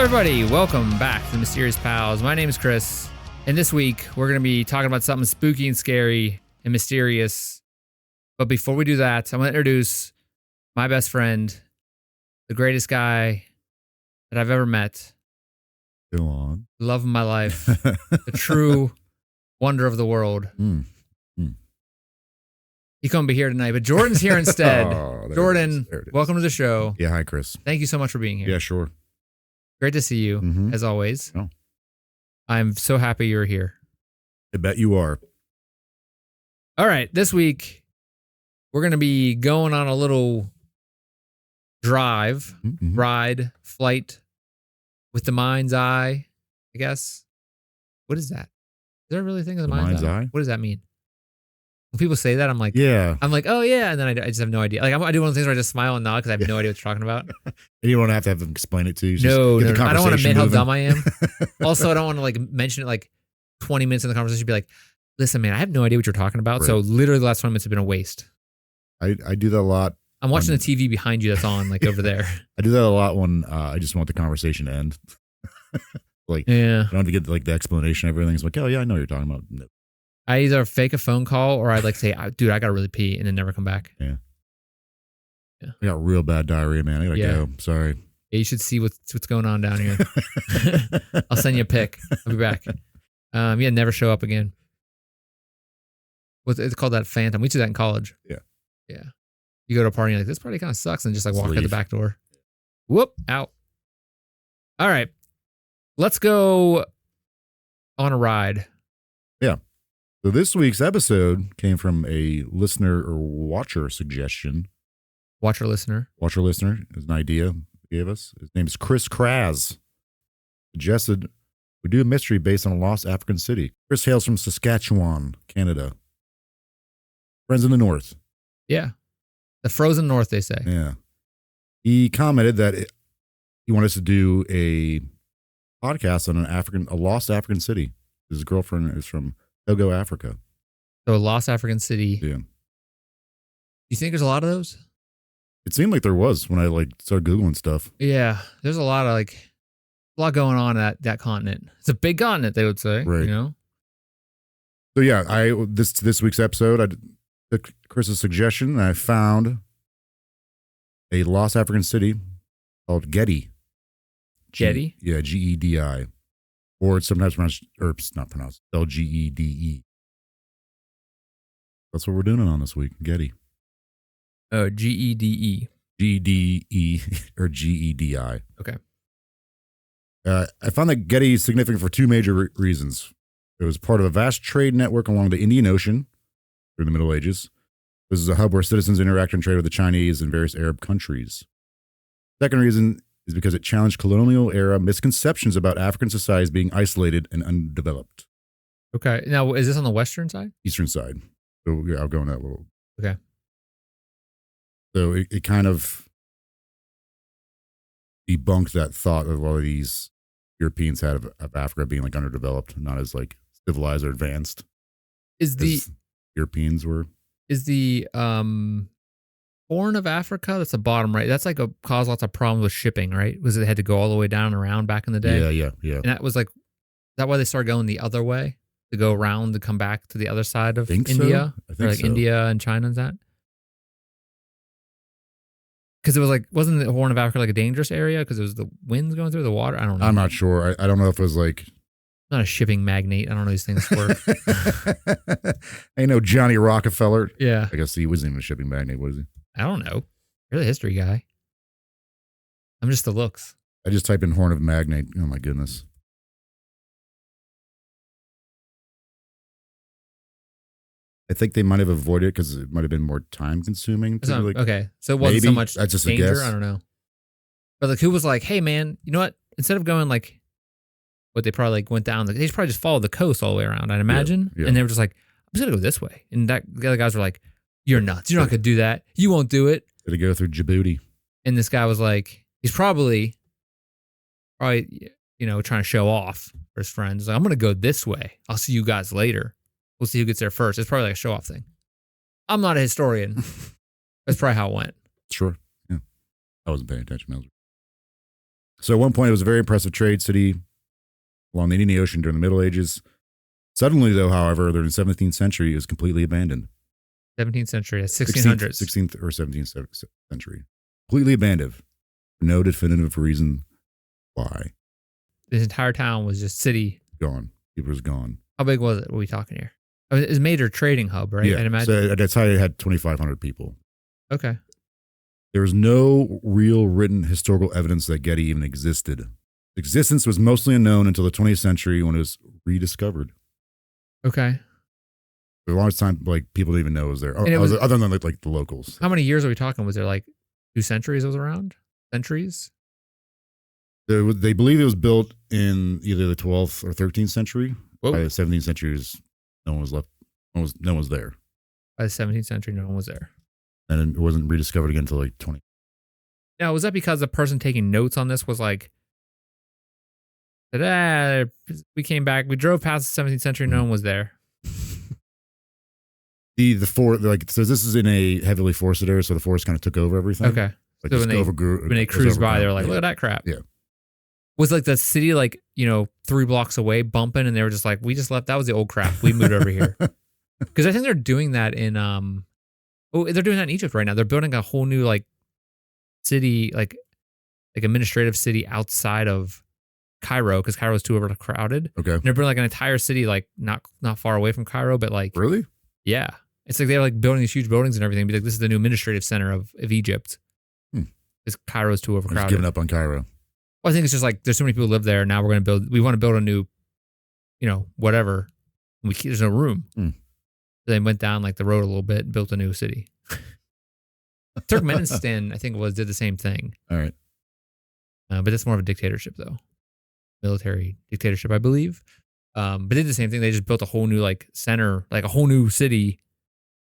everybody. Welcome back to the Mysterious Pals. My name is Chris, and this week we're going to be talking about something spooky and scary and mysterious. But before we do that, I'm going to introduce my best friend, the greatest guy that I've ever met. Go on. Love of my life. The true wonder of the world. He couldn't be here tonight, but Jordan's here instead. Jordan, welcome to the show. Yeah, hi, Chris. Thank you so much for being here. Yeah, sure. Great to see you, as always. Oh. I'm so happy you're here. I bet you are. All right, this week we're going to be going on a little drive, ride, flight with the mind's eye, I guess. What is that? Is there really a thing of the mind's eye? What does that mean? When people say that, I'm like, oh yeah, and then I just have no idea. Like I do one of the things where I just smile and nod because I have no idea what you're talking about. And you don't have to have them explain it to you. No, I don't want to admit how dumb I am. Also, I don't want to like mention it like 20 minutes in the conversation. Be like, listen, man, I have no idea what you're talking about. Right. So literally the last 20 minutes have been a waste. I do that a lot. I'm watching the TV behind you that's on, like over there. I do that a lot when I just want the conversation to end. Like, I don't have to get like the explanation of everything. It's like, oh yeah, I know what you're talking about. No. I either fake a phone call or I'd like say, dude, I got to really pee, and then never come back. Yeah. I got real bad diarrhea, man. I got to go. Sorry. Yeah, you should see what's going on down here. I'll send you a pic. I'll be back. Never show up again. It's called that phantom. We did that in college. Yeah. Yeah. You go to a party and you're like, this party kind of sucks, and just like walk out the back door. Whoop, out. All right. Let's go on a ride. Yeah. So this week's episode came from a listener or watcher suggestion. Watcher listener is an idea he gave us. His name is Chris Kraz. Suggested we do a mystery based on a lost African city. Chris hails from Saskatchewan, Canada. Friends in the north. Yeah. The frozen north, they say. Yeah. He commented that he wanted us to do a podcast on a lost African city. His girlfriend is from Togo, Africa. So a lost African city. Yeah. You think there's a lot of those? It seemed like there was when I started Googling stuff. Yeah. There's a lot going on at that continent. It's a big continent, they would say. Right. You know? So yeah, this week's episode, I took Chris's suggestion and I found a lost African city called Gedi. Gedi? Yeah, Gedi. Or it's sometimes pronounced, or it's not pronounced, spelled Gede. That's what we're doing it on this week, Gedi. Oh, Gede. Gde or Gedi. Okay. I found that Gedi is significant for two major reasons. It was part of a vast trade network along the Indian Ocean during the Middle Ages. This is a hub where citizens interact and trade with the Chinese and various Arab countries. Second reason is because it challenged colonial era misconceptions about African societies being isolated and undeveloped. Okay. Now, is this on the western side? Eastern side. So yeah, I'll go in that little. Okay. So it kind of debunked that thought of all of these Europeans had of Africa being like underdeveloped, not as like civilized or advanced. Europeans were. Is the Horn of Africa, that's the bottom right, that's like caused lots of problems with shipping, right? Was it they had to go all the way down and around back in the day? Yeah. And that was like, is that why they started going the other way? To go around to come back to the other side of India? I think so. India and China and that? Because it was like, wasn't the Horn of Africa like a dangerous area? Because it was the winds going through the water? I don't know. I'm not sure. I don't know if it was like. I'm not a shipping magnate. I don't know these things work. I know Johnny Rockefeller. Yeah. I guess he wasn't even a shipping magnate, was he? I don't know. You're the history guy. I'm just the looks. I just typed in Horn of Magnate. Oh my goodness. I think they might have avoided it because it might have been more time consuming. Okay. So it wasn't so much that's just danger. A guess. I don't know. But like who was like, hey man, you know what? Instead of going like what they probably like went down, they probably just followed the coast all the way around, I'd imagine. Yeah. And they were just like, I'm just gonna go this way. And the other guys were like, you're nuts. You're not gonna do that. You won't do it. Did it go through Djibouti? And this guy was like, he's probably, trying to show off for his friends. Like, I'm gonna go this way. I'll see you guys later. We'll see who gets there first. It's probably like a show off thing. I'm not a historian. That's probably how it went. Sure. Yeah. I wasn't paying attention. So at one point, it was a very impressive trade city along the Indian Ocean during the Middle Ages. Suddenly, though, however, during the 17th century, it was completely abandoned. 17th century, 1600s. 16th or 17th century. Completely abandoned. No definitive reason why. This entire town was just city. Gone. It was gone. How big was it? What are we talking here? I mean, it's a major trading hub, right? Yeah. I'd imagine. So at that time, it had 2,500 people. Okay. There was no real written historical evidence that Gedi even existed. Existence was mostly unknown until the 20th century when it was rediscovered. Okay. For the longest time, like people didn't even know it was there, other than like the locals. How many years are we talking? Was there like 2 centuries it was around? Centuries? They believe it was built in either the 12th or 13th century. Whoa. By the 17th century, no one was left. No one was there. By the 17th century, no one was there. And it wasn't rediscovered again until like 20. Now, was that because the person taking notes on this was like, we came back, we drove past the 17th century, no one was there. So this is in a heavily forested area, so the forest kind of took over everything. Okay. Like So when they cruised by, they were like, look at that crap. Yeah. Was like the city like, 3 blocks away bumping, and they were just like, we just left. That was the old crap. We moved over here. Because I think they're doing that in they're doing that in Egypt right now. They're building a whole new like city, like administrative city outside of Cairo, because Cairo is too overcrowded. Okay. And they're building like an entire city like not far away from Cairo, but like Really? yeah. It's like they're like building these huge buildings and everything. Be like, this is the new administrative center of Egypt. Because Cairo is too overcrowded. Just giving up on Cairo. Well, I think it's just like there's so many people who live there. Now we want to build a new, whatever. There's no room. So they went down like the road a little bit and built a new city. Turkmenistan, I think did the same thing. All right. But that's more of a dictatorship though. Military dictatorship, I believe. But they did the same thing. They just built a whole new like center, like a whole new city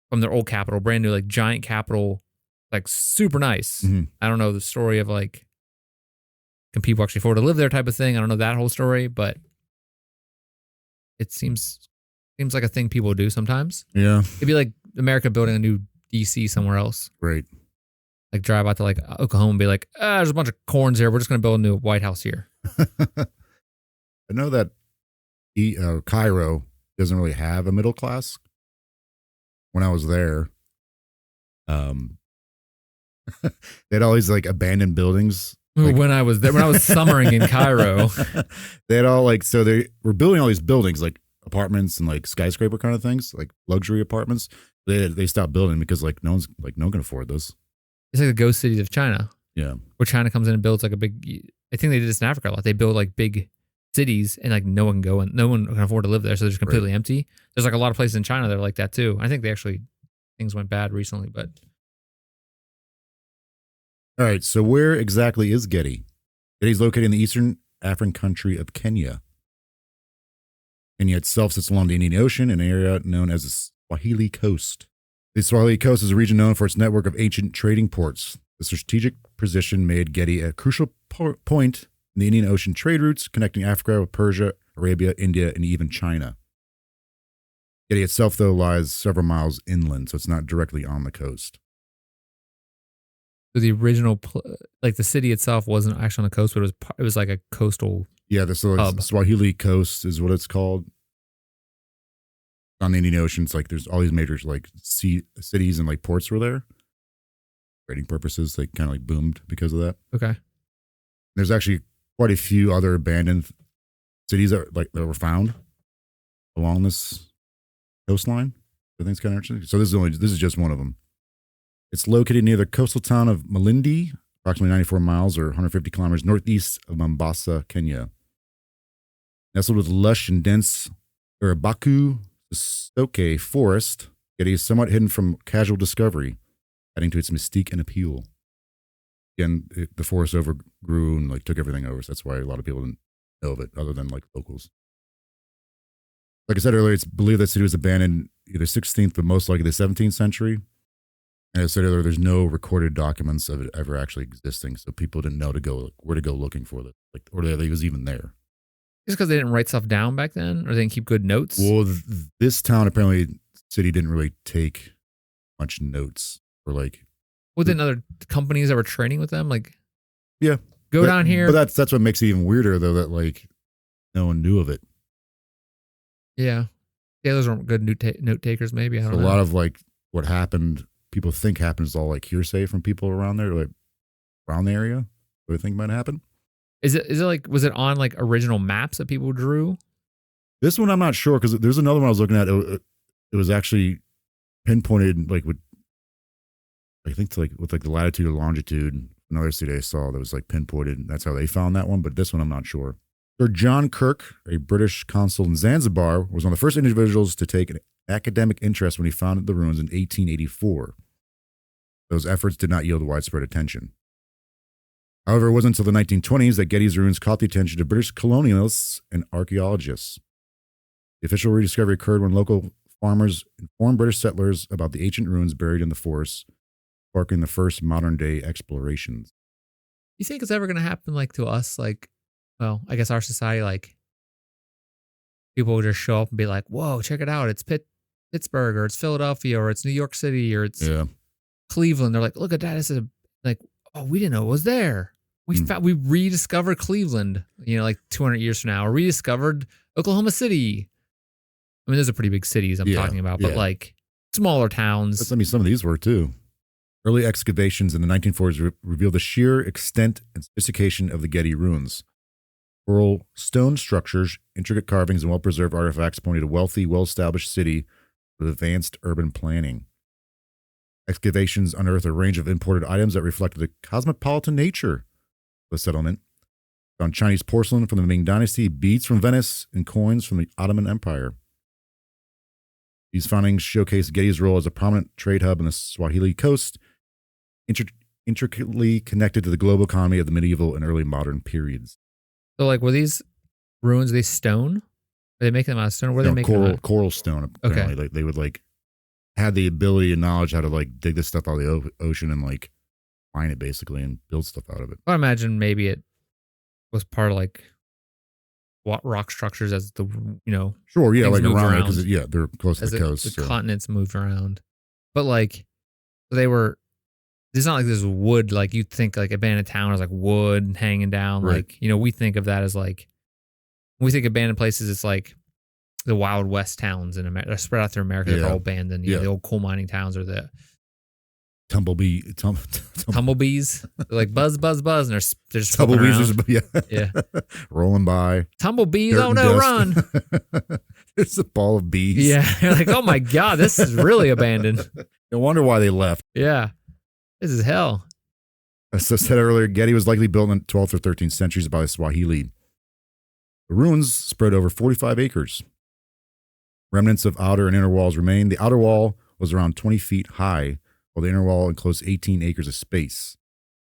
from their old capital, brand new, like giant capital, like super nice. Mm-hmm. I don't know the story of like, can people actually afford to live there type of thing? I don't know that whole story, but it seems like a thing people do sometimes. Yeah. It'd be like America building a new DC somewhere else. Right. Like drive out to like Oklahoma and be like, there's a bunch of corns here. We're just going to build a new White House here. I know that Cairo doesn't really have a middle class. When I was there, they had all these like abandoned buildings. Like, when I was there, when I was summering in Cairo, they had all like, so they were building all these buildings, like apartments and like skyscraper kind of things, like luxury apartments. They stopped building because like no one can afford this. It's like the ghost cities of China. Yeah. Where China comes in and builds like a big, I think they did this in Africa a lot. They build like big cities and like no one can go and no one can afford to live there. So they're just completely empty. There's like a lot of places in China that are like that too. I think things went bad recently, but. All right. So where exactly is Gedi? Gedi is located in the eastern African country of Kenya. Kenya itself sits along the Indian Ocean, an area known as the Swahili Coast. The Swahili Coast is a region known for its network of ancient trading ports. The strategic position made Gedi a crucial point in the Indian Ocean trade routes connecting Africa with Persia, Arabia, India, and even China. Gedi itself, though, lies several miles inland, so it's not directly on the coast. So the original, like the city itself wasn't actually on the coast, but it was like a coastal. Yeah, the Swahili Coast is what it's called. On the Indian Ocean, it's like there's all these major like cities and like ports were there. Trading purposes, they kind of like boomed because of that. Okay. There's actually quite a few other abandoned cities that were found along this coastline. I think it's kind of interesting. So this is just one of them. It's located near the coastal town of Malindi, approximately 94 miles or 150 kilometers northeast of Mombasa, Kenya. Nestled with lush and dense Urabaku Soke forest, Gedi is somewhat hidden from casual discovery, adding to its mystique and appeal. Again, the forest overgrew and like took everything over, so that's why a lot of people didn't know of it, other than like locals. Like I said earlier, it's believed that city was abandoned either 16th, but most likely the 17th century. And as I said earlier, there's no recorded documents of it ever actually existing, so people didn't know where to go looking for it, or that it was even there. Just because they didn't write stuff down back then, or they didn't keep good notes? Well, this town, apparently, city didn't really take much notes. Or like... Well, didn't other companies that were trading with them? Like, yeah. Go down here. But that's what makes it even weirder, though, that like no one knew of it. Yeah. Yeah, those weren't good note takers, maybe. I don't know. A lot of like what happened, people think happened is all like hearsay from people around there, like around the area. What do you think might happen? Is it like, was it on like original maps that people drew? This one I'm not sure, because there's another one I was looking at. It was actually pinpointed like with, I think to like with like the latitude or longitude. Another city I saw that was like pinpointed. That's how they found that one. But this one I'm not sure. Sir John Kirk, a British consul in Zanzibar, was one of the first individuals to take an academic interest when he founded the ruins in 1884. Those efforts did not yield widespread attention. However, it wasn't until the 1920s that Gedi's ruins caught the attention of British colonialists and archaeologists. The official rediscovery occurred when local farmers informed British settlers about the ancient ruins buried in the forest, sparking the first modern-day explorations. You think it's ever going to happen like to us? Like, well, I guess our society, like, people will just show up and be like, whoa, check it out. It's Pittsburgh, or it's Philadelphia, or it's New York City, or it's Cleveland. They're like, look at that. This is like, oh, we didn't know it was there. We rediscovered Cleveland, like 200 years from now, or rediscovered Oklahoma City. I mean, those are pretty big cities I'm talking about, but like smaller towns. Some of these were too. Early excavations in the 1940s revealed the sheer extent and sophistication of the Gedi ruins. Coral stone structures, intricate carvings, and well-preserved artifacts pointed to a wealthy, well-established city with advanced urban planning. Excavations unearthed a range of imported items that reflected the cosmopolitan nature of the settlement. Found Chinese porcelain from the Ming Dynasty, beads from Venice, and coins from the Ottoman Empire. These findings showcase Gedi's role as a prominent trade hub in the Swahili Coast, intricately connected to the global economy of the medieval and early modern periods. So, like, were these ruins, they stone? Were they making them out of stone? Or were they making them coral stone, apparently. Okay. Like, they would, like, had the ability and knowledge how to, like, dig this stuff out of the ocean and, like, mine it, basically, and build stuff out of it. I imagine maybe it was part of, like, rock structures as the, Sure, yeah, like around it, because, they're close to the coast. The continents moved around. But, like, it's not like there's wood, like you'd think like abandoned town is like wood hanging down. Right. Like, we think of that as like, when we think abandoned places, it's like the Wild West towns in America. They're spread out through America. They're all abandoned. The old coal mining towns are the tumblebees. They're like buzz, buzz, buzz. And they're just tumblebees. Yeah. Rolling by. Tumblebees. Oh no, run. There's a ball of bees. Yeah. You're like, oh my God, this is really abandoned. No wonder why they left. Yeah. This is hell. As I said earlier, Gedi was likely built in the 12th or 13th centuries by the Swahili. The ruins spread over 45 acres. Remnants of outer and inner walls remain. The outer wall was around 20 feet high, while the inner wall enclosed 18 acres of space.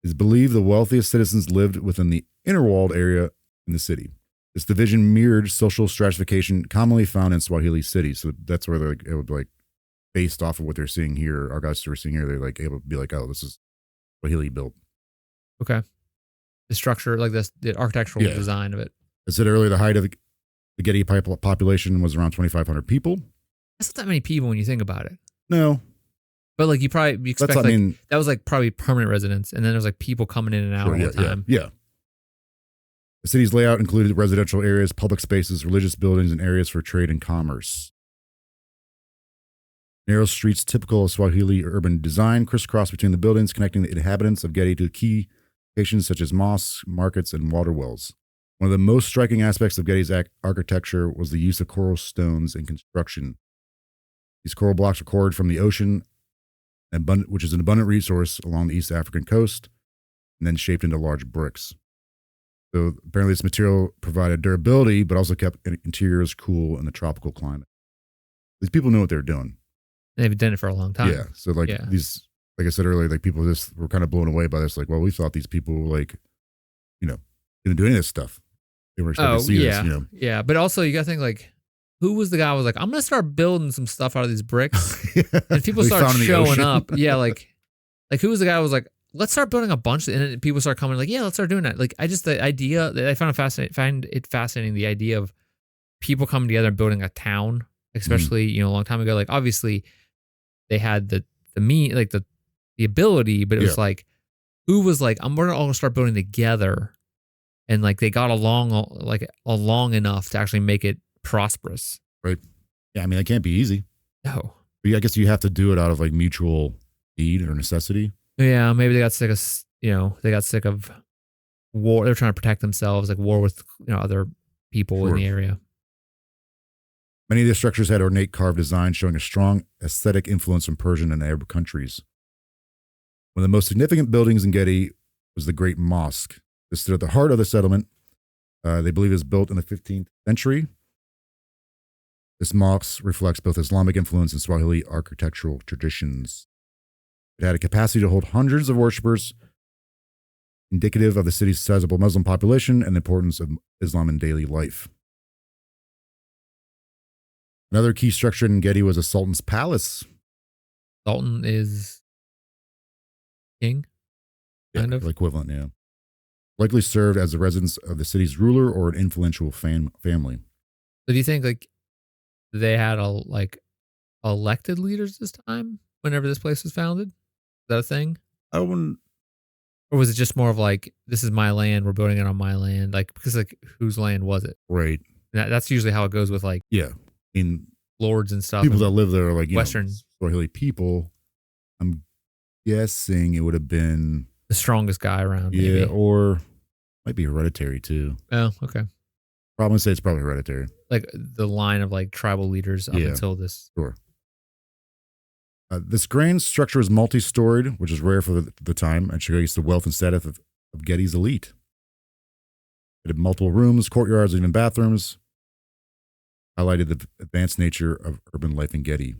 It is believed the wealthiest citizens lived within the inner walled area in the city. This division mirrored social stratification commonly found in Swahili cities. So that's where it would like, based off of what they're seeing here, our guys who are seeing here, they're like able to be like, oh, this is Swahili built. Okay. The structure, like this, the architectural design of it. I said earlier, the height of the Gedi population was around 2,500 people. That's not that many people when you think about it. No. But like you expect that was like probably permanent residents, and then there's like people coming in and out all the time. Yeah. The city's layout included residential areas, public spaces, religious buildings, and areas for trade and commerce. Narrow streets typical of Swahili urban design crisscross between the buildings, connecting the inhabitants of Gedi to key locations such as mosques, markets, and water wells. One of the most striking aspects of Gedi's architecture was the use of coral stones in construction. These coral blocks were quarried from the ocean, which is an abundant resource along the East African coast, and then shaped into large bricks. So apparently this material provided durability, but also kept interiors cool in the tropical climate. These people knew what they were doing. They've done it for a long time. Yeah. So these, like I said earlier, like people just were kind of blown away by this. Like, well, we thought these people were like, didn't do any of this stuff. They were expecting to see this, Yeah. But also you got to think like, who was the guy who was like, I'm going to start building some stuff out of these bricks. And people started showing up. Yeah. Like who was the guy who was like, let's start building a bunch. And then people start coming like, yeah, let's start doing that. Like the idea that I find it fascinating, the idea of people coming together and building a town, especially, a long time ago. Like obviously, they had the ability, but it was like who was like, we're all gonna start building together, and like they got along enough to actually make it prosperous. Right. Yeah. I mean, it can't be easy. No. But I guess you have to do it out of like mutual need or necessity. Yeah, maybe they got sick of they got sick of war. They're trying to protect themselves, like war with other people in the area. Many of the structures had ornate carved designs showing a strong aesthetic influence from Persian and Arab countries. One of the most significant buildings in Gedi was the Great Mosque. This stood at the heart of the settlement. They believe it was built in the 15th century. This mosque reflects both Islamic influence and Swahili architectural traditions. It had a capacity to hold hundreds of worshippers, indicative of the city's sizable Muslim population and the importance of Islam in daily life. Another key structure in Gedi was a sultan's palace. Sultan is king, kind of equivalent, yeah. Likely served as the residence of the city's ruler or an influential family. So do you think like they had elected leaders this time whenever this place was founded? Is that a thing? I wouldn't. Or was it just more of like, this is my land, we're building it on my land? Like, because like, whose land was it? Right. That's usually how it goes with like, yeah. In lords and stuff. People that live there are like Western Swahili people. I'm guessing it would have been the strongest guy around. Yeah, maybe. Or might be hereditary too. Oh, okay. Probably say it's probably hereditary. Like the line of like tribal leaders up until this. Sure. This grand structure is multi-storied, which is rare for the time, and shows the wealth and status of Gedi's elite. It had multiple rooms, courtyards, and even bathrooms. Highlighted the advanced nature of urban life in Gedi.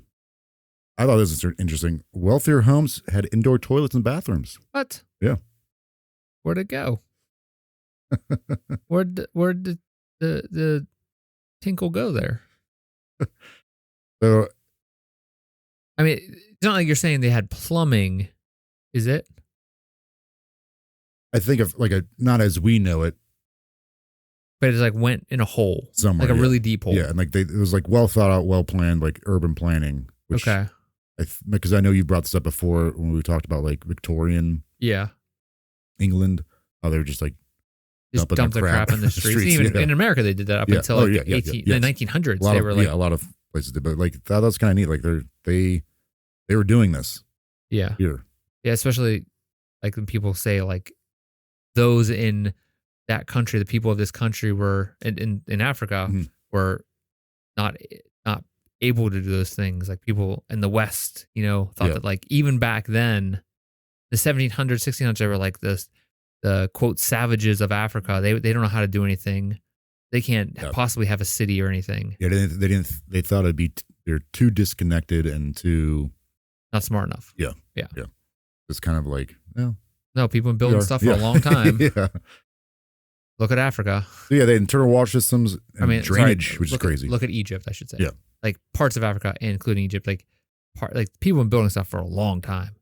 I thought this was interesting. Wealthier homes had indoor toilets and bathrooms. What? Yeah. Where'd it go? Where'd the tinkle go there? So, I mean, it's not like you're saying they had plumbing, is it? I think of like not as we know it. But it's like went in a hole. Somewhere. Like a really deep hole. Yeah, and like it was like well thought out, well planned, like urban planning. Which okay. Because I know you brought this up before when we talked about like Victorian England. How they were just like dump their crap in the streets. Even in America, they did that up until like the 1900s. They were like a lot of places did, but like that was kind of neat. Like they were doing this. Yeah. Here. Yeah, especially like when people say like those in that country, the people of this country were in Africa were not able to do those things. Like people in the West, thought that like even back then, the 1700s, 1600s, they were like the quote savages of Africa. They don't know how to do anything. They can't possibly have a city or anything. Yeah, they thought they're too disconnected and too not smart enough. Yeah. It's kind of like no, people have been building stuff for a long time. Yeah. Look at Africa. So yeah, they had internal water systems and drainage, which is crazy. Look at Egypt, I should say. Yeah. Like parts of Africa, including Egypt, like people have been building stuff for a long time.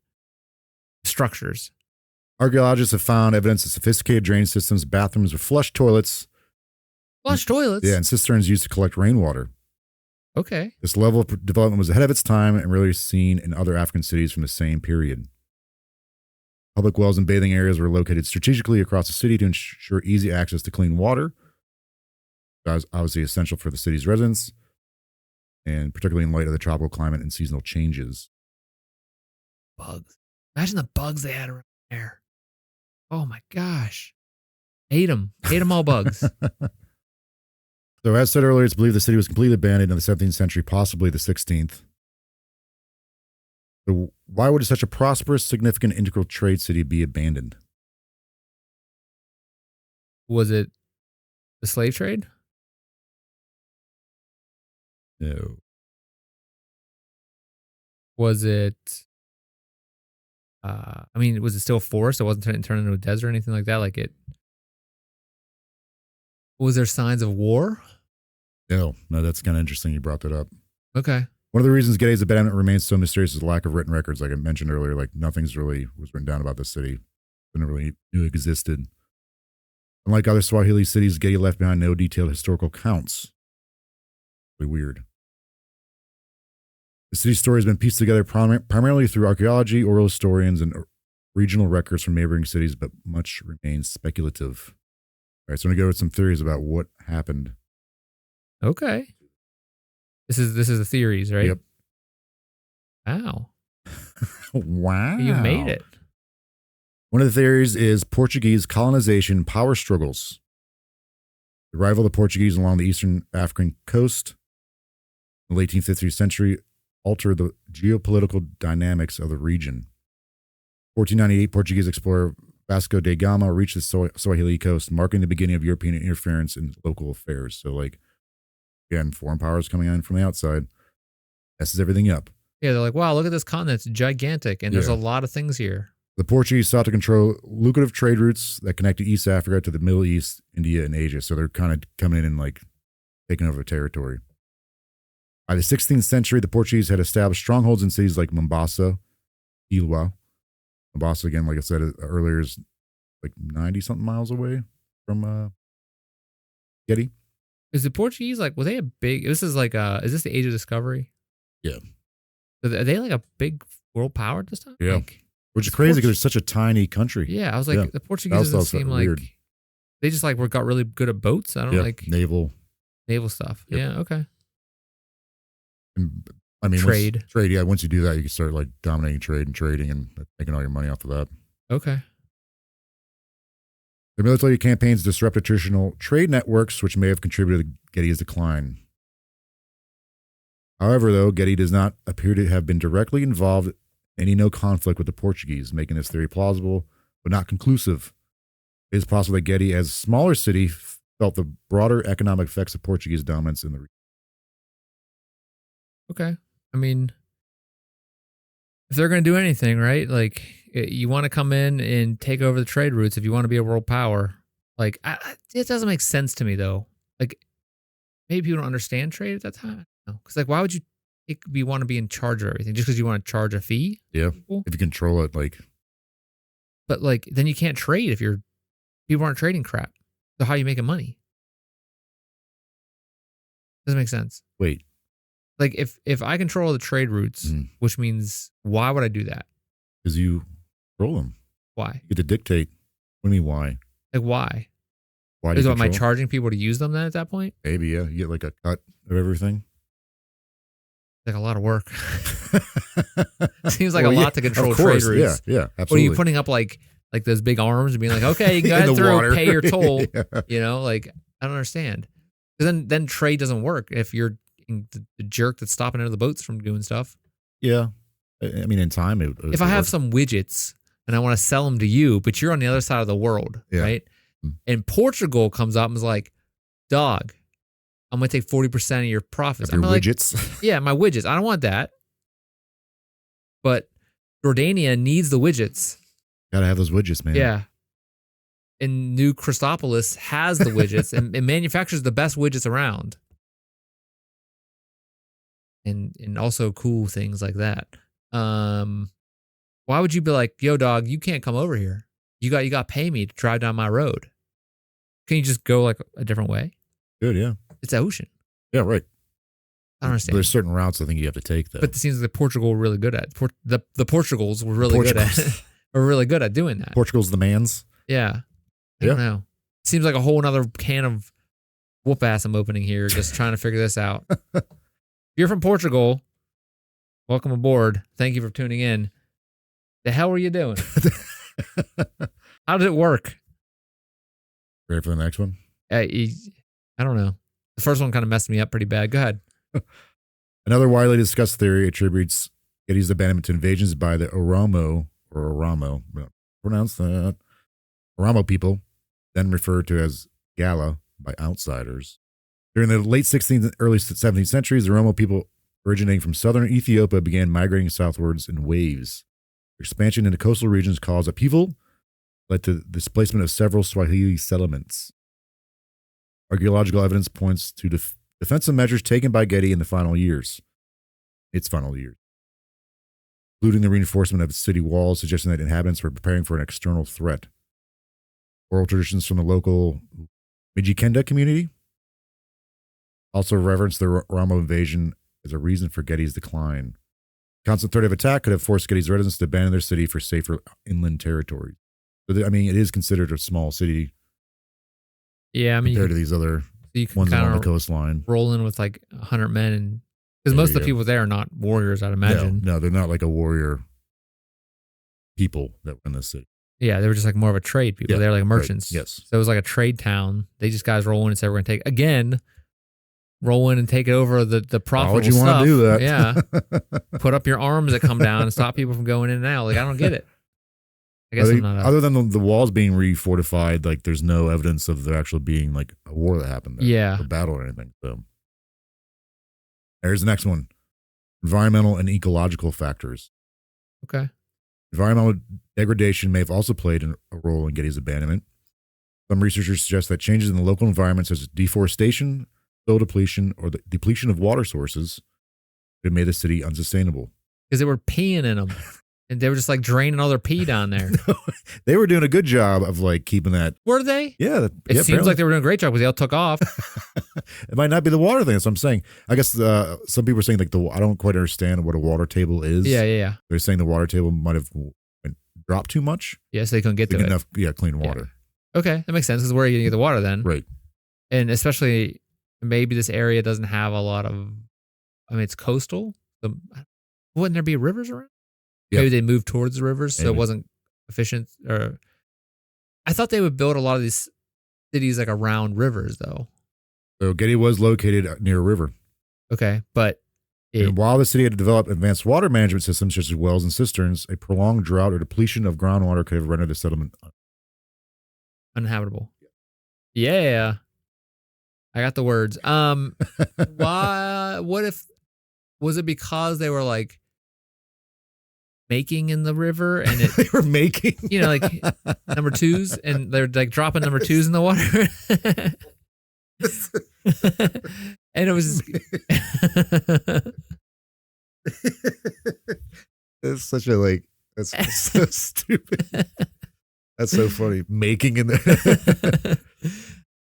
Structures. Archaeologists have found evidence of sophisticated drainage systems, bathrooms with flush toilets. Flush toilets? Yeah, and cisterns used to collect rainwater. Okay. This level of development was ahead of its time and really seen in other African cities from the same period. Public wells and bathing areas were located strategically across the city to ensure easy access to clean water. That was obviously essential for the city's residents, and particularly in light of the tropical climate and seasonal changes. Bugs. Imagine the bugs they had around there. Oh my gosh. Hate them all bugs. So as said earlier, it's believed the city was completely abandoned in the 17th century, possibly the 16th. So why would such a prosperous, significant, integral trade city be abandoned? Was it the slave trade? No. Was it, was it still a forest? It wasn't turned into a desert or anything like that? Was there signs of war? No, that's kind of interesting you brought that up. Okay. One of the reasons Gedi's abandonment remains so mysterious is the lack of written records. Like I mentioned earlier, like nothing's really was written down about the city. Didn't really knew it existed. Unlike other Swahili cities, Gedi left behind no detailed historical accounts. Really weird. The city's story has been pieced together primarily through archaeology, oral historians, and regional records from neighboring cities, but much remains speculative. All right, so I'm gonna go with some theories about what happened. Okay. This is the theories, right? Yep. Wow. Wow. You made it. One of the theories is Portuguese colonization power struggles. The arrival of the Portuguese along the eastern African coast in the late 15th century altered the geopolitical dynamics of the region. 1498, Portuguese explorer Vasco da Gama reached the Swahili Coast, marking the beginning of European interference in local affairs. So, like, again, foreign powers coming in from the outside messes everything up. Yeah, they're like, wow, look at this continent. It's gigantic, and there's a lot of things here. The Portuguese sought to control lucrative trade routes that connected East Africa to the Middle East, India, and Asia. So they're kind of coming in and like taking over the territory. By the 16th century, the Portuguese had established strongholds in cities like Mombasa, Ilwa. Mombasa, again, like I said earlier, is like 90-something miles away from Gedi. Is the Portuguese like, were they a big, this is like, is this the age of discovery? Yeah. Are they like a big world power at this time? Yeah. Like, Which is crazy because it's such a tiny country. yeah, I was like, the Portuguese doesn't seem like, weird. They just like got really good at boats. I don't like naval stuff. Yep. Yeah, okay. And, I mean, trade. Yeah. Once you do that, you can start like dominating trade and trading and making all your money off of that. Okay. The military campaigns disrupted traditional trade networks, which may have contributed to Gedi's decline. However, though, Gedi does not appear to have been directly involved in any conflict with the Portuguese, making this theory plausible, but not conclusive. It is possible that Gedi, as a smaller city, felt the broader economic effects of Portuguese dominance in the region. Okay. I mean, if they're going to do anything, right? Like, you want to come in and take over the trade routes if you want to be a world power. Like, it doesn't make sense to me, though. Like, maybe people don't understand trade at that time. Because, like, why would you want to be in charge of everything? Just because you want to charge a fee? Yeah. If you control it, like. But, like, then you can't trade if people aren't trading crap. So how are you making money? Doesn't make sense. Wait. Like, if I control the trade routes, which means, why would I do that? Because you control them. Why? You get to dictate. What do you mean, why? Like, why? Why do you am I charging people to use them then at that point? Maybe, yeah. You get like a cut of everything. Like a lot of work. Seems like a lot to control trade routes. Yeah, absolutely. What are you putting up like those big arms and being like, okay, you can go ahead through, pay your toll. Yeah. You know, like, I don't understand. Because then trade doesn't work if you're the jerk that's stopping other boats from doing stuff. Yeah. I mean, in time, if I have some widgets and I want to sell them to you, but you're on the other side of the world, right? And Portugal comes up and is like, dog, I'm going to take 40% of your profits. Your widgets? Like, yeah, my widgets. I don't want that. But Jordania needs the widgets. Gotta have those widgets, man. Yeah. And New Christopolis has the widgets and manufactures the best widgets around. And also cool things like that. Why would you be like, yo, dog, you can't come over here. You got to pay me to drive down my road. Can you just go like a different way? Good, yeah. It's the ocean. Yeah, right. I don't understand. There's certain routes I think you have to take, though. But it seems like Portugal were really good at the Portugals were really good at were really good at doing that. Portugal's the mans. Yeah. I don't know. Seems like a whole nother can of whoop ass I'm opening here, just trying to figure this out. If you're from Portugal, welcome aboard. Thank you for tuning in. The hell were you doing? How did it work? Ready for the next one? I don't know. The first one kind of messed me up pretty bad. Go ahead. Another widely discussed theory attributes Gedi's abandonment to invasions by the Oromo, pronounce that, Oromo people, then referred to as Gala by outsiders. During the late 16th and early 17th centuries, the Oromo people originating from southern Ethiopia began migrating southwards in waves. Expansion into coastal regions caused upheaval, led to the displacement of several Swahili settlements. Archaeological evidence points to defensive measures taken by Gedi in its final years, including the reinforcement of its city walls, suggesting that inhabitants were preparing for an external threat. Oral traditions from the local Mijikenda community also reverence the Oromo invasion as a reason for Gedi's decline. Constant threat of attack could have forced Gedi's residents to abandon their city for safer inland territories. So, I mean, it is considered a small city. Yeah, I mean, compared to these other you can ones kind along of the coastline. roll in with like 100 men, and because most of the people there are not warriors, I'd imagine. No, they're not like a warrior people that were in this city. Yeah, they were just like more of a trade people. They're like merchants. Right. Yes. So it was like a trade town. They just guys roll in and said, we're going to take, again, roll in and take over the profitable Why would you stuff. want to do that? Yeah. Put up your arms that come down and stop people from going in and out. Like, I don't get it. I guess I'm not other than the walls being refortified, like there's no evidence of there actually being like a war that happened there. Yeah. Or battle or anything. So there's the next one. Environmental and ecological factors. Okay. Environmental degradation may have also played a role in Gedi's abandonment. Some researchers suggest that changes in the local environment, such as deforestation, soil depletion, or the depletion of water sources, could have made the city unsustainable. Because they were peeing in them. And they were just like draining all their pee down there. They were doing a good job of like keeping that. Were they? Yeah. It seems like they were doing a great job because they all took off. It might not be the water thing. That's what I'm saying. I guess some people are saying like I don't quite understand what a water table is. Yeah. They're saying the water table might have dropped too much. Yeah, so they couldn't get to it. Enough, clean water. Yeah. Okay, that makes sense because where are you going to get the water then? Right. And especially maybe this area doesn't have a lot of, I mean, it's coastal. So wouldn't there be rivers around? Yep. Maybe they moved towards the rivers, so it wasn't efficient. Or I thought they would build a lot of these cities like around rivers, though. So Gedi was located near a river. Okay, but and while the city had developed advanced water management systems such as wells and cisterns, a prolonged drought or depletion of groundwater could have rendered the settlement uninhabitable. Yeah, I got the words. Why? What if? Was it because they were like making in the river and they were making, like number twos, and they're like dropping number twos in the water. And it was it's such a that's so stupid. That's so funny. Making in there.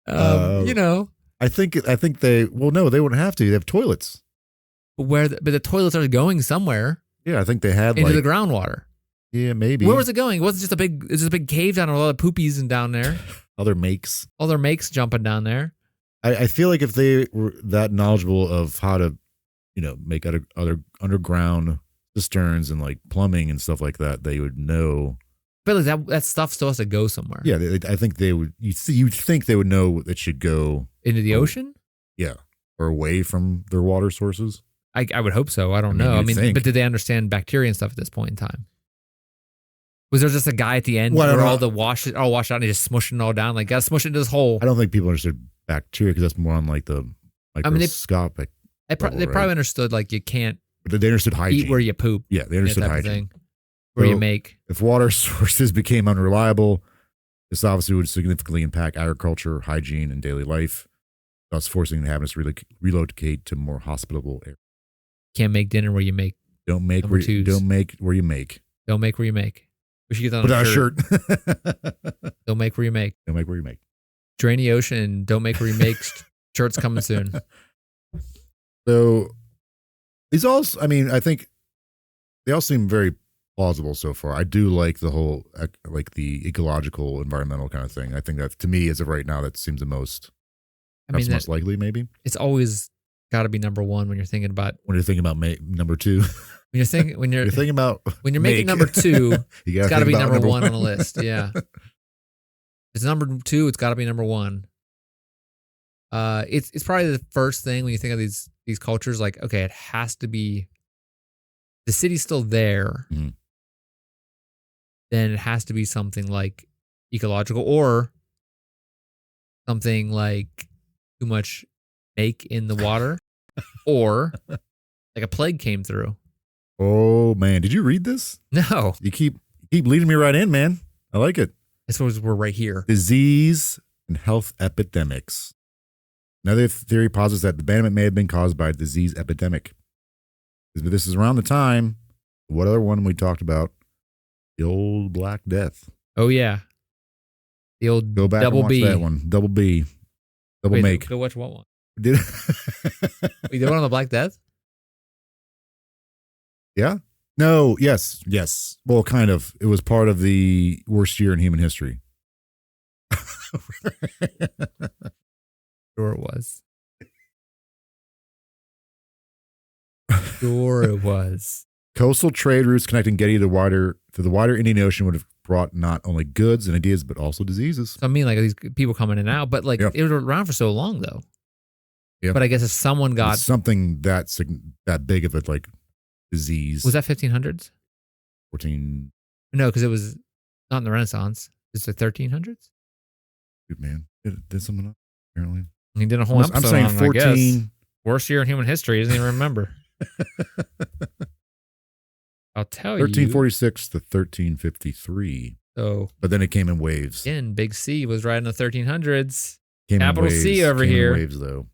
I think they they wouldn't have to. They have toilets. But the toilets are going somewhere. Yeah, I think they had into the groundwater. Yeah, maybe. Where was it going? It wasn't just a big cave down with a lot of poopies and down there. All their makes jumping down there. I feel like if they were that knowledgeable of how to, make other underground cisterns and like plumbing and stuff like that, they would know. But like that stuff still has to go somewhere. Yeah, I think they would. You'd think they would know it should go into the ocean. Yeah, or away from their water sources. I would hope so. I don't know. But did they understand bacteria and stuff at this point in time? Was there just a guy at the end where all washed out and he just smushed it all down? Like, gotta smush it into this hole. I don't think people understood bacteria because that's more on like the microscopic. They probably understood like you can't. But they understood hygiene. Eat where you poop. Yeah, they understood hygiene. Where you make. If water sources became unreliable, this obviously would significantly impact agriculture, hygiene, and daily life, thus forcing inhabitants to relocate to more hospitable areas. Can't make dinner where you make. Don't make where you make. Don't make where you make. We should get that on Put a shirt. Don't make where you make. Don't make where you make. Drain the ocean and don't make where you make. Shirts coming soon. So these all, I think they all seem very plausible so far. I do like the whole, like the ecological, environmental kind of thing. I think that to me, as of right now, that seems the most, most likely maybe. It's always got to be number one when you're thinking about. When you're thinking about number two. When you're thinking about when you're making number two, it's got to be number one on the list. Yeah, it's number two. It's got to be number one. It's probably the first thing when you think of these cultures. Like, okay, it has to be. The city's still there. Mm-hmm. Then it has to be something like ecological or something like too much make in the water, or like a plague came through. Oh man, did you read this? No. You keep leading me right in, man. I like it. This was we're right here. Disease and health epidemics. Another theory posits that abandonment may have been caused by a disease epidemic. This is around the time. What other one we talked about? The old Black Death. Oh yeah. The old Go back double and watch B. that one. Double B. Double make. Go watch what one? Did We did one on the Black Death? Yeah. No, yes. Well, kind of. It was part of the worst year in human history. Sure it was. Sure it was. Coastal trade routes connecting Gedi to the wider Indian Ocean would have brought not only goods and ideas, but also diseases. So I mean, like these people coming in and out, but like Yep. it was around for so long though. Yep. But I guess if someone got something that big of a like disease. was that 1500s? 14. No, because it was not in the Renaissance. It's the 1300s. Dude, man, did something up apparently. He did a whole episode. I'm saying on, 14. I guess. Worst year in human history. He doesn't even remember. I'll tell 1346 to 1353. So, but then it came in waves. Again, Big C was right in the 1300s. Came Capital in waves. C over came here. In waves though.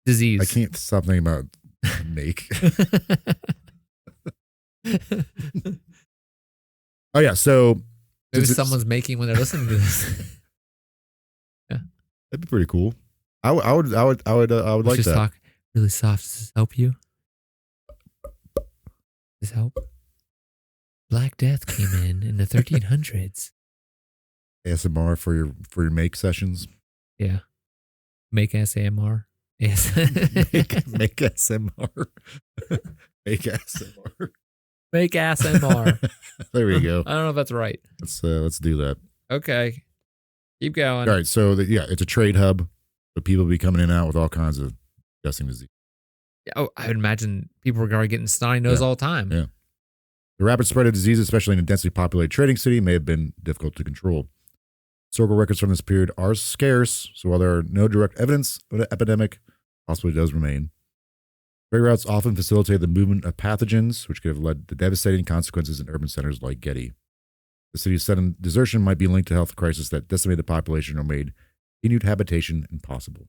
Disease. I can't stop thinking about make. Oh yeah, so maybe someone's making when they're listening to this. Yeah, that'd be pretty cool. I would like just that. Talk really soft. Does this help you? Does this help? Black Death came in the 1300s. ASMR for your make sessions. Yeah, make SAMR. Yes. make SMR. Make SMR. Make ASMR. There we go. I don't know if that's right. Let's do that. Okay. Keep going. All right. So it's a trade hub. So people be coming in and out with all kinds of disgusting disease. Oh, I would imagine people were already getting snotty nose all the time. Yeah. The rapid spread of disease, especially in a densely populated trading city, may have been difficult to control. Historical records from this period are scarce, so while there are no direct evidence of an epidemic, possibly does remain. Trade routes often facilitated the movement of pathogens, which could have led to devastating consequences in urban centers like Gedi. The city's sudden desertion might be linked to health crisis that decimated the population or made continued habitation impossible.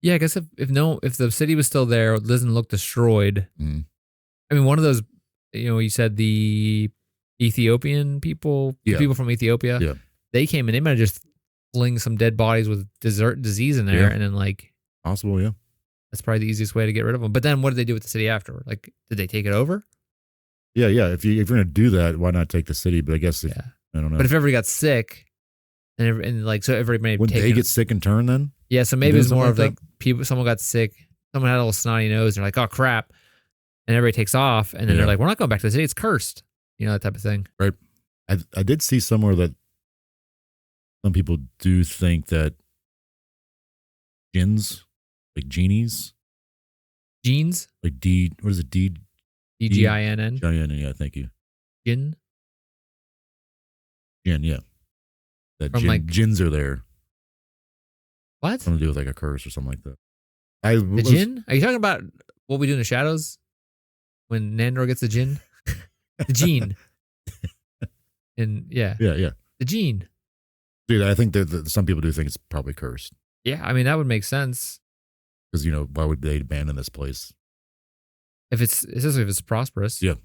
Yeah, I guess if the city was still there, it doesn't look destroyed. Mm-hmm. I mean, one of those, you said the Ethiopian people, the people from Ethiopia, they came in, they might have just fling some dead bodies with disease in there, and then like possible, yeah. That's probably the easiest way to get rid of them. But then what did they do with the city afterward? Like, did they take it over? Yeah. If you're going to do that, why not take the city? But I guess I don't know. But if everybody got sick, and like so everybody wouldn't they get sick in turn then? Yeah, so maybe it's more of like someone got sick, someone had a little snotty nose, and they're like, oh crap, and everybody takes off, and then they're like, we're not going back to the city, it's cursed, that type of thing. Right. I did see somewhere that some people do think that jinns, like genies, like what is it? DGINN. Yeah, thank you. Jinn, yeah. That from jinns are there. What? Something to do with like a curse or something like that. The jinn? Are you talking about what we do in the shadows when Nandor gets the jinn? The gene. And yeah. The gene. Dude, I think that some people do think it's probably cursed. Yeah, I mean that would make sense. Because why would they abandon this place? Especially if it's prosperous. Yeah.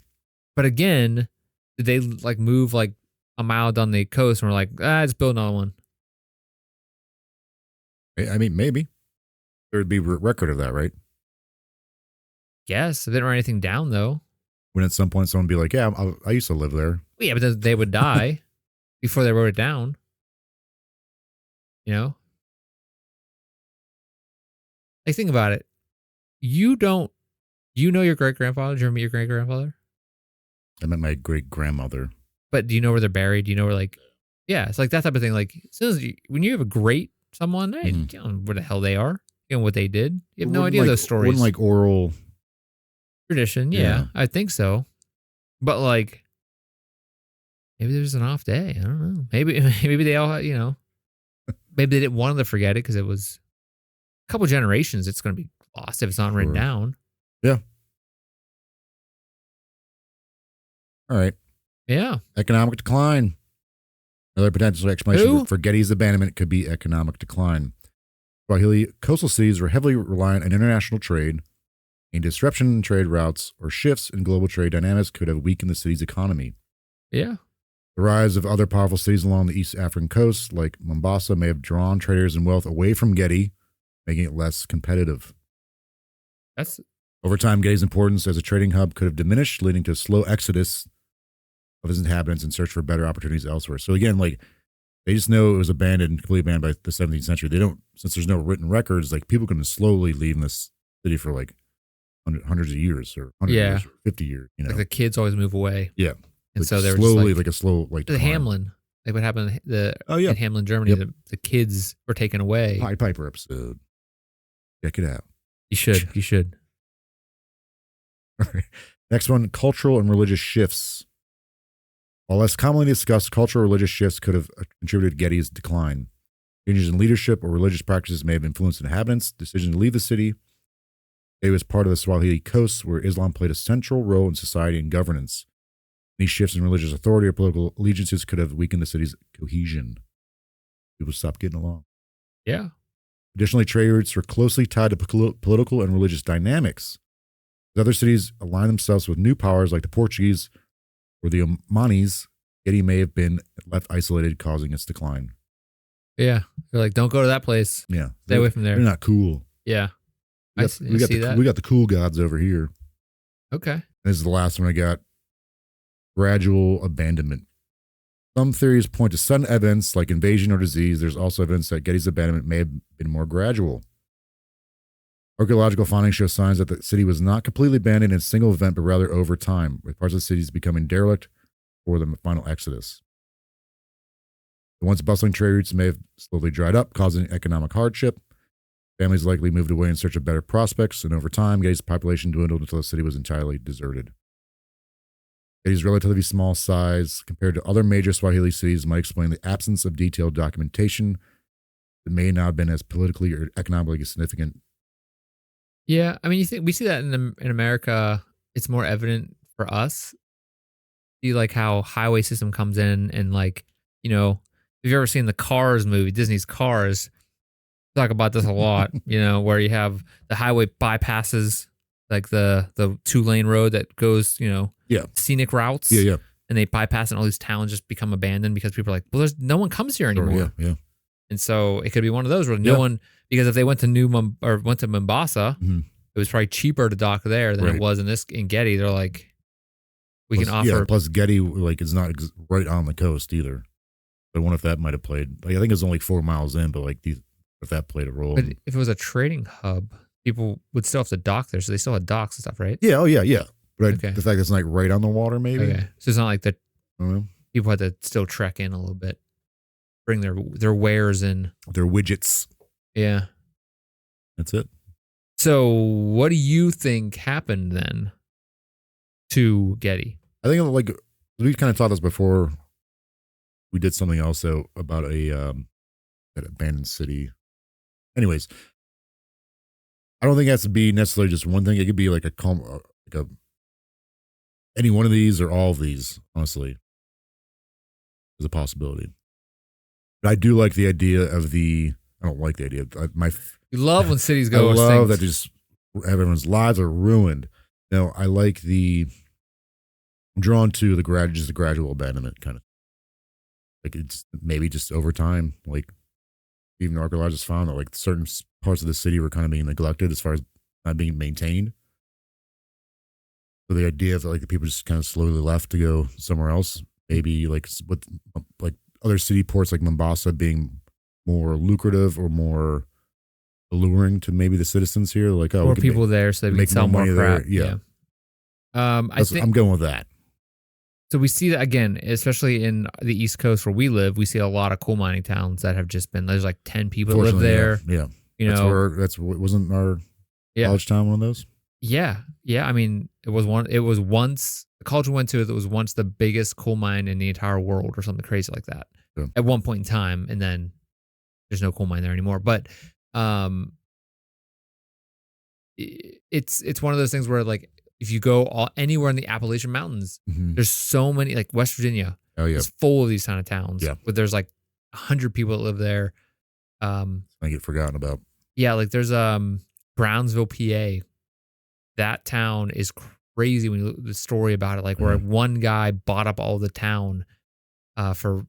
But again, did they like move like a mile down the coast and we're like, let's build another one? I mean, maybe there would be a record of that, right? Yes, they didn't write anything down though. When at some point someone would be like, yeah, I used to live there. Well, yeah, but then they would die before they wrote it down. Like, think about it. You know your great-grandfather? Did you ever meet your great-grandfather? I met my great-grandmother. But do you know where they're buried? Do you know where, like, yeah, it's like that type of thing. Like, as soon as when you have a great someone, hey, you know where the hell they are, what they did. You have no idea those stories. Wouldn't like oral tradition, yeah, I think so. But like, maybe there's an off day. I don't know. Maybe they all, maybe they didn't want them to forget it because it was a couple generations. It's going to be lost if it's not written down. Yeah. All right. Yeah. Economic decline. Another potential explanation for Gedi's abandonment could be economic decline. Swahili coastal cities were heavily reliant on international trade, and disruption in trade routes or shifts in global trade dynamics could have weakened the city's economy. Yeah. The rise of other powerful cities along the East African coast, like Mombasa, may have drawn traders and wealth away from Gedi, making it less competitive. That's Over time, Getty's importance as a trading hub could have diminished, leading to a slow exodus of its inhabitants in search for better opportunities elsewhere. So again, like they just know it was abandoned, completely abandoned by the 17th century. They don't, since there's no written records, like people can slowly leave this city for like hundreds of years or 100 years or 50 years. You know, like the kids always move away. Yeah. And like so they were slowly, just like a slow, like the decline. Hamlin. Like what happened in Hamlin, Germany, Yep. the kids were taken away. Pied Piper episode. Check it out. You should. All right. Next one, cultural and religious shifts. While less commonly discussed, cultural or religious shifts could have contributed to Getty's decline. Changes in leadership or religious practices may have influenced inhabitants' decision to leave the city. It was part of the Swahili Coast, where Islam played a central role in society and governance. These shifts in religious authority or political allegiances could have weakened the city's cohesion. People stopped getting along. Yeah. Additionally, trade routes were closely tied to political and religious dynamics. As other cities aligned themselves with new powers like the Portuguese or the Omanis, Getty may have been left isolated, causing its decline. Yeah. They're like, don't go to that place. Yeah. Stay away from there. They're not cool. Yeah. We got the cool gods over here. Okay. This is the last one I got. Gradual abandonment. Some theories point to sudden events like invasion or disease. There's also evidence that Getty's abandonment may have been more gradual. Archaeological findings show signs that the city was not completely abandoned in a single event, but rather over time, with parts of the cities becoming derelict before the final exodus. The once bustling trade routes may have slowly dried up, causing economic hardship. Families likely moved away in search of better prospects, and over time, Getty's population dwindled until the city was entirely deserted. Getty's relatively small size compared to other major Swahili cities might explain the absence of detailed documentation that may not have been as politically or economically significant. Yeah, I mean, you think we see that in America. It's more evident for us. See, like how highway system comes in, and like have you ever seen the Cars movie, Disney's Cars? Talk about this a lot. Where you have the highway bypasses, like the 2-lane road that goes, scenic routes. Yeah. And they bypass, and all these towns just become abandoned because people are like, well, there's no one comes here anymore. Yeah. And so it could be one of those where no one, because if they went to went to Mombasa, it was probably cheaper to dock there than it was in Getty. They're like, can offer. Yeah, plus Getty is not right on the coast either. But I wonder if that might have played. Like, I think it's only 4 miles in, but if that played a role. But if it was a trading hub, people would still have to dock there, so they still had docks and stuff, right? Yeah. Oh yeah. But the fact that it's like right on the water, maybe. Okay, so it's not like that. People had to still trek in a little bit, bring their wares in, their widgets. Yeah, that's it. So, what do you think happened then to Getty? I think like we kind of thought this before. We did something else about an abandoned city. Anyways, I don't think it has to be necessarily just one thing. It could be like any one of these or all of these. Honestly, is a possibility. But I do like the idea of I don't like the idea. You love when cities go. I love that just everyone's lives are ruined. I like I'm drawn to the gradual abandonment kind of. Like it's maybe just over time, like even archaeologists found that like certain parts of the city were kind of being neglected as far as not being maintained. So the idea of like the people just kind of slowly left to go somewhere else, maybe like with like other city ports like Mombasa being more lucrative or more alluring to maybe the citizens here, like more people there, so they can sell more crap. Yeah. I'm going with that. So we see that again, especially in the East Coast where we live. We see a lot of coal mining towns that have just been. There's like 10 people that live there. Yeah. Wasn't our college town one of those? Yeah. I mean, it was once the college we went to. It was once the biggest coal mine in the entire world, or something crazy like that. Yeah. At one point in time, and then there's no coal mine there anymore. But it's one of those things where like. If you go anywhere in the Appalachian Mountains, there's so many, like West Virginia. Oh yeah, it's full of these kind of towns. Yeah, but there's like 100 people that live there. I get forgotten about. Yeah, like there's Brownsville, PA. That town is crazy when you look at the story about it. Like where one guy bought up all the town for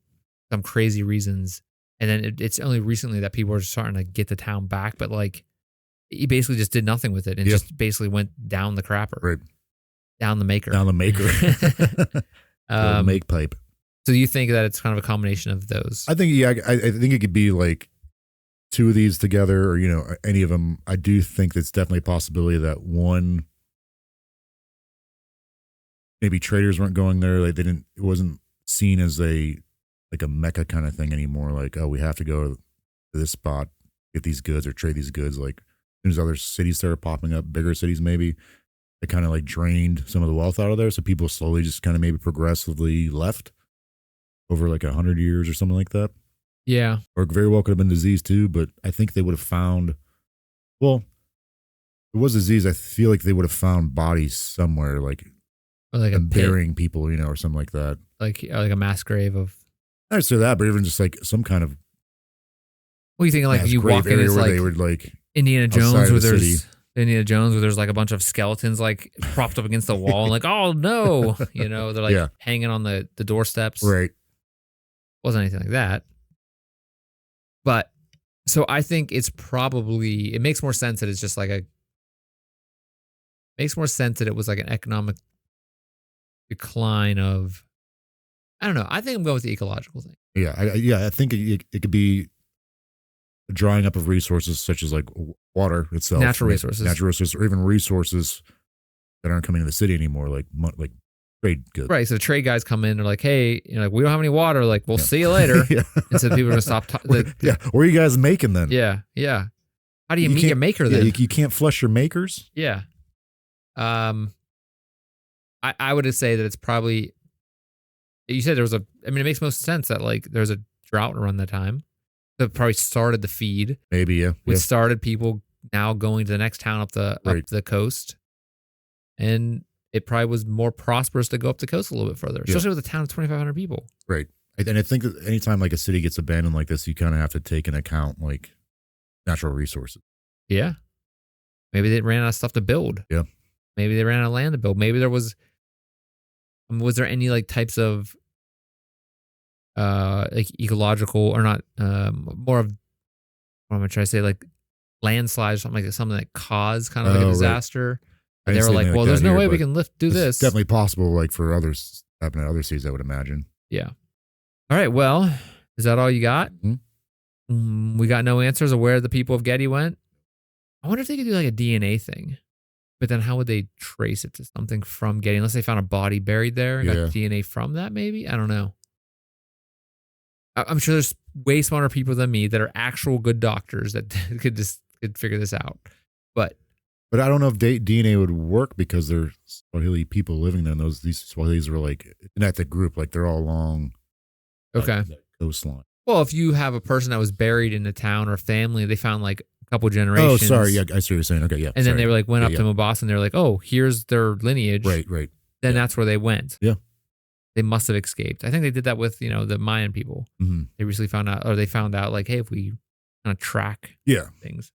some crazy reasons, and then it's only recently that people are starting to get the town back. But like he basically just did nothing with it and just basically went down the crapper. Right. Down the maker. Down the maker. Make pipe. So you think that it's kind of a combination of those? I think, I think it could be like two of these together or, any of them. I do think that's definitely a possibility that one, maybe traders weren't going there. Like it wasn't seen as a Mecca kind of thing anymore. Like, oh, we have to go to this spot, get these goods or trade these goods. Like as soon as other cities started popping up, bigger cities maybe, it kind of like drained some of the wealth out of there. So people slowly just kind of maybe progressively left over like 100 years or something like that. Yeah. Or very well could have been disease too, but I think they would have found, well, if it was disease, I feel like they would have found bodies somewhere, like a burying people, or something like that. Like a mass grave of. I would say that, but even just like some kind of. What do you think? Like you walk in, it's where like they would like Indiana Jones, where there's like a bunch of skeletons like propped up against the wall, and like, oh no, they're like hanging on the doorsteps. Right. Wasn't anything like that. But so I think it makes more sense that it's just like makes more sense that it was like an economic decline of, I don't know. I think I'm going with the ecological thing. Yeah. I think it could be a drying up of resources such as like water itself. Natural resources, or even resources that aren't coming to the city anymore. Like trade goods. Right. So the trade guys come in. They're like, hey, like, we don't have any water. Like, we'll see you later. And so people are going to stop. What are you guys making then? Yeah. Yeah. How do you meet your maker then? You can't flush your makers? Yeah. I would say that it's probably, you said it makes most sense that like there's a drought around that time. That probably started the feed. Maybe, yeah. We started people now going to the next town up the coast. And it probably was more prosperous to go up the coast a little bit further, especially with a town of 2,500 people. Right. And I think that anytime like a city gets abandoned like this, you kind of have to take into account like natural resources. Yeah. Maybe they ran out of stuff to build. Yeah. Maybe they ran out of land to build. Maybe there was there any like types of like ecological or not, more of, what am I trying to say, like landslides or something like that, something that caused kind of like a disaster. Right. And they were like, well, there's no way we can do this. It's definitely possible, like for others, happening to other cities, I would imagine. Yeah. All right. Well, is that all you got? Mm-hmm. We got no answers of where the people of Gedi went. I wonder if they could do like a DNA thing, but then how would they trace it to something from Gedi? Unless they found a body buried there and got DNA from that, maybe? I don't know. I'm sure there's way smarter people than me that are actual good doctors that could figure this out. But I don't know if DNA would work because there's Swahili people living there. And these Swahilis were like, not the group, like they're all along the coastline. Well, if you have a person that was buried in a town or family, they found like a couple generations. Oh, sorry. Yeah, I see what you're saying. Okay, yeah. And then they were like, went up to Mombasa and they're like, oh, here's their lineage. Right. Then that's where they went. Yeah. They must have escaped. I think they did that with, the Mayan people. Mm-hmm. They recently found out like, hey, if we kind of track things.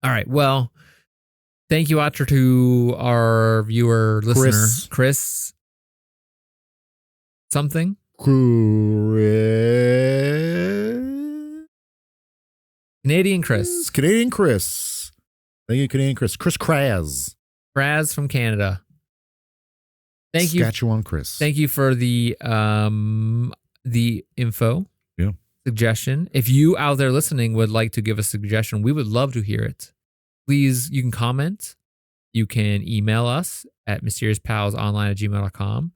All right. Well, thank you, Otter, to our listener, Chris. Something. Canadian Chris. Thank you, Canadian Chris. Chris Kraz. Kraz from Canada. Thank you. Saskatchewan Chris. Thank you for the info. Yeah. Suggestion. If you out there listening would like to give a suggestion, we would love to hear it. Please, you can comment. You can email us at mysteriouspausonline@gmail.com.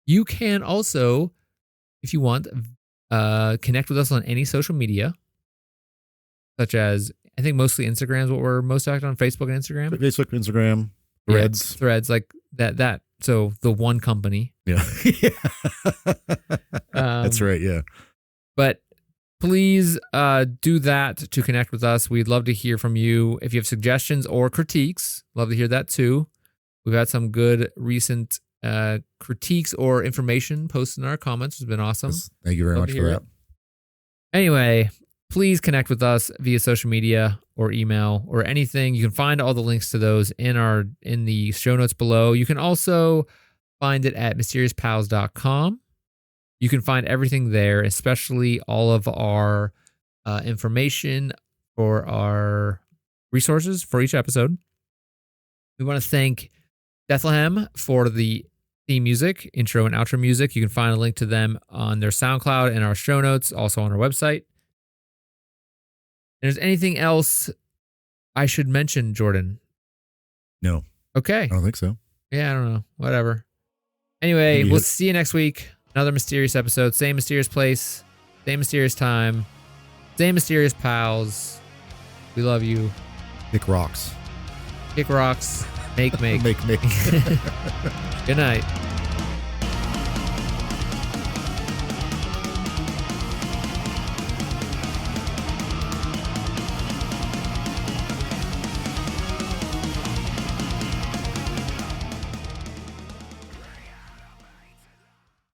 You can also, if you want, connect with us on any social media, such as, I think mostly Instagram is what we're most active on, Facebook and Instagram. Threads. Yeah, threads, like that. So the one company. Yeah. That's right, yeah. But please do that to connect with us. We'd love to hear from you. If you have suggestions or critiques, love to hear that too. We've had some good recent critiques or information posted in our comments. It's been awesome. Yes, thank you very much for that. Anyway, please connect with us via social media or email or anything. You can find all the links to those in the show notes below. You can also find it at mysteriousPals.com. You can find everything there, especially all of our information for our resources for each episode. We want to thank Bethlehem for the theme music, intro and outro music. You can find a link to them on their SoundCloud and our show notes, also on our website. And is anything else I should mention, Jordan? No. Okay. I don't think so. Yeah, I don't know. Whatever. Anyway, we'll see you next week. Another mysterious episode. Same mysterious place. Same mysterious time. Same mysterious pals. We love you. Kick rocks. Kick rocks. Make. Make. Good night.